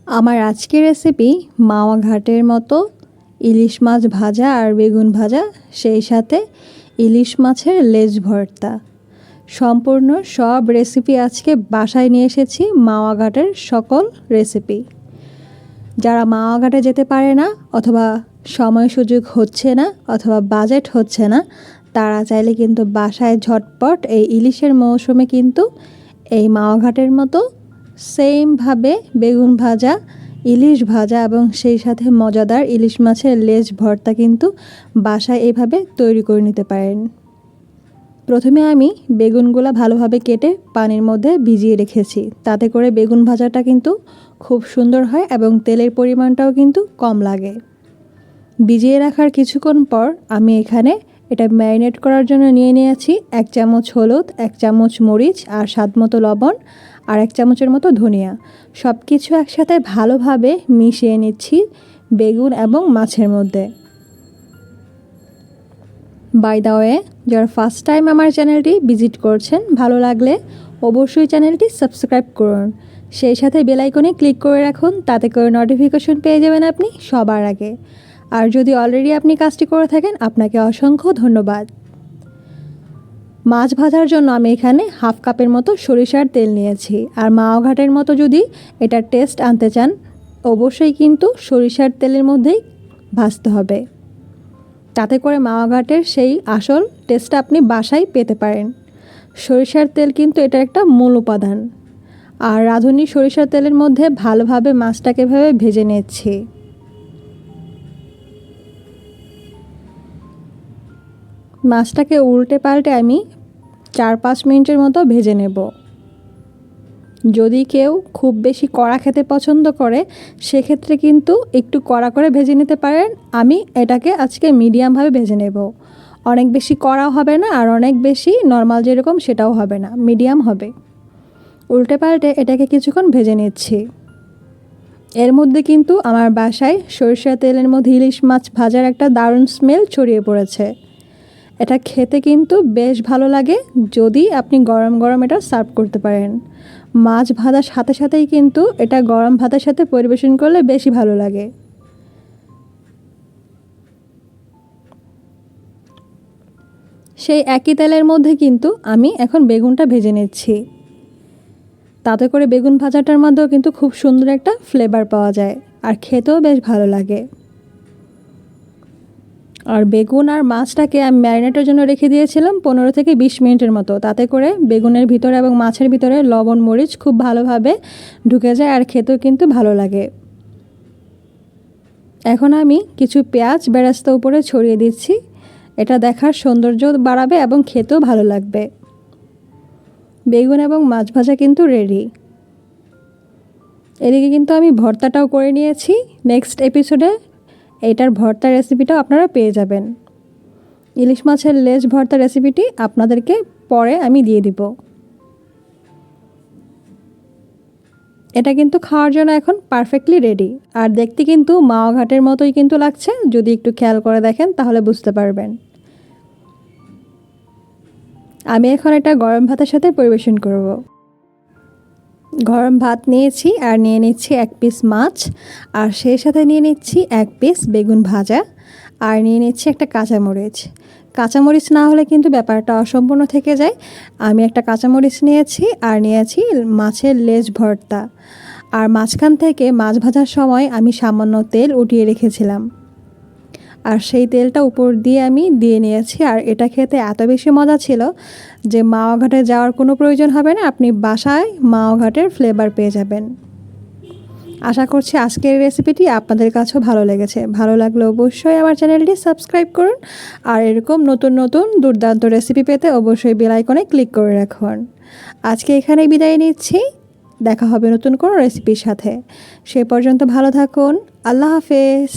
আমার আজকের রেসিপি মাওয়া ঘাটের মতো ইলিশ মাছ ভাজা আর বেগুন ভাজা, সেই সাথে ইলিশ মাছের লেজ ভর্তা। সম্পূর্ণ সব রেসিপি আজকে বাসায় নিয়ে এসেছি, মাওয়া ঘাটের সকল রেসিপি। যারা মাওয়া ঘাটে যেতে পারে না, অথবা সময় সুযোগ হচ্ছে না, অথবা বাজেট হচ্ছে না, তারা চাইলে কিন্তু বাসায় ঝটপট এই ইলিশের মৌসুমে কিন্তু এই মাওয়া ঘাটের মতো সেমভাবে বেগুন ভাজা, ইলিশ ভাজা এবং সেই সাথে মজাদার ইলিশ মাছের লেজ ভর্তা কিন্তু বাসায় এইভাবে তৈরি করে নিতে পারেন। প্রথমে আমি বেগুনগুলো ভালোভাবে কেটে পানির মধ্যে ভিজিয়ে রেখেছি, তাতে করে বেগুন ভাজাটা কিন্তু খুব সুন্দর হয় এবং তেলের পরিমাণটাও কিন্তু কম লাগে। ভিজিয়ে রাখার কিছুক্ষণ পর আমি এখানে এটা ম্যারিনেট করার জন্য নিয়ে নিয়েছি 1 চামচ হলুদ, 1 চামচ মরিচ আর স্বাদমতো লবণ আর 1 চামচের মতো ধনিয়া। সব কিছু একসাথে ভালোভাবে মিশিয়ে নিচ্ছি বেগুন এবং মাছের মধ্যে। বাই দ্য ওয়ে, যারা ফার্স্ট টাইম আমার চ্যানেলটি ভিজিট করছেন, ভালো লাগলে অবশ্যই চ্যানেলটি সাবস্ক্রাইব করুন, সেই সাথে বেল আইকনে ক্লিক করে রাখুন, তাতে করে নোটিফিকেশন পেয়ে যাবেন আপনি সবার আগে। আর যদি অলরেডি আপনি কাজটি করে থাকেন, আপনাকে অসংখ্য ধন্যবাদ। মাছ ভাজার জন্য আমি এখানে হাফ কাপের মতো সরিষার তেল নিয়েছি। আর মাওয়া ঘাটের মতো যদি এটার টেস্ট আনতে চান, অবশ্যই কিন্তু সরিষার তেলের মধ্যেই ভাজতে হবে, তাতে করে মাওয়া ঘাটের সেই আসল টেস্টটা আপনি বাসায় পেতে পারেন। সরিষার তেল কিন্তু এটার একটা মূল উপাদান। আর রাঁধুনি সরিষার তেলের মধ্যে ভালোভাবে মাছটাকে এভাবে ভেজে নিচ্ছি। মাছটাকে উল্টে পাল্টে আমি 4-5 মিনিটের মতো ভেজে নেব। যদি কেউ খুব বেশি কড়া খেতে পছন্দ করে, সেক্ষেত্রে কিন্তু একটু কড়া করে ভেজে নিতে পারেন। আমি এটাকে আজকে মিডিয়ামভাবে ভেজে নেব। অনেক বেশি কড়াও হবে না, আর অনেক বেশি নর্মাল যেরকম সেটাও হবে না, মিডিয়াম হবে। উল্টে পাল্টে এটাকে কিছুক্ষণ ভেজে নিচ্ছি। এর মধ্যে কিন্তু আমার বাসায় সরিষার তেলের মধ্যে ইলিশ মাছ ভাজার একটা দারুণ স্মেল ছড়িয়ে পড়েছে। এটা খেতে কিন্তু বেশ ভালো লাগে যদি আপনি গরম গরম এটা সার্ভ করতে পারেন। মাছ ভাজার সাথে সাথেই কিন্তু এটা গরম ভাতের সাথে পরিবেশন করলে বেশি ভালো লাগে। সেই একই তেলের মধ্যে কিন্তু আমি এখন বেগুনটা ভেজে নিচ্ছি, তাতে করে বেগুন ভাজাটার মধ্যেও কিন্তু খুব সুন্দর একটা ফ্লেভার পাওয়া যায়, আর খেতেও বেশ ভালো লাগে। আর বেগুন আর মাছটাকে আমি ম্যারিনেটের জন্য রেখে দিয়েছিলাম 15 থেকে 20 মিনিটের মতো, তাতে করে বেগুনের ভিতরে এবং মাছের ভিতরে লবণ মরিচ খুব ভালোভাবে ঢুকে যায়, আর খেতেও কিন্তু ভালো লাগে। এখন আমি কিছু পেঁয়াজ বেরেস্তা উপরে ছড়িয়ে দিচ্ছি, এটা দেখার সৌন্দর্য বাড়াবে এবং খেতেও ভালো লাগবে। বেগুন এবং মাছ ভাজা কিন্তু রেডি। এদিকে কিন্তু আমি ভর্তাটাও করে নিয়েছি। নেক্সট এপিসোডে এইটার ভর্তা রেসিপিটাও আপনারা পেয়ে যাবেন। ইলিশ মাছের লেজ ভর্তা রেসিপিটি আপনাদেরকে পরে আমি দিয়ে দিব। এটা কিন্তু খাওয়ার জন্য এখন পারফেক্টলি রেডি, আর দেখতে কিন্তু মাওয়া ঘাটের মতোই কিন্তু লাগছে। যদি একটু খেয়াল করে দেখেন তাহলে বুঝতে পারবেন। আমি এখন এটা গরম ভাতের সাথে পরিবেশন করব। গরম ভাত নিয়েছি, আর নিয়ে নিচ্ছি 1 পিস মাছ, আর সেই সাথে নিয়ে নিচ্ছি 1 পিস বেগুন ভাজা, আর নিয়ে নিচ্ছি একটা কাঁচামরিচ। কাঁচামরিচ না হলে কিন্তু ব্যাপারটা অসম্পূর্ণ থেকে যায়। আমি একটা কাঁচামরিচ নিয়েছি, আর নিয়েছি মাছের লেজ ভর্তা। আর মাঝখান থেকে মাছ ভাজার সময় আমি সামান্য তেল উঠিয়ে রেখেছিলাম, আর সেই তেলটা উপর দিয়ে আমি দিয়ে নিয়েছি। আর এটা খেতে এত বেশি মজা ছিল যে মাওয়া ঘাটে যাওয়ার কোনো প্রয়োজন হবে না, আপনি বাসায় মাওয়া ঘাটের ফ্লেভার পেয়ে যাবেন। আশা করছি আজকের রেসিপিটি আপনাদের কাছেও ভালো লেগেছে। ভালো লাগলে অবশ্যই আমার চ্যানেলটি সাবস্ক্রাইব করুন, আর এরকম নতুন নতুন দুর্দান্ত রেসিপি পেতে অবশ্যই বেল আইকনে ক্লিক করে রাখুন। আজকে এখানেই বিদায় নিচ্ছি, দেখা হবে নতুন কোনো রেসিপির সাথে। সে পর্যন্ত ভালো থাকুন। আল্লাহ হাফেজ।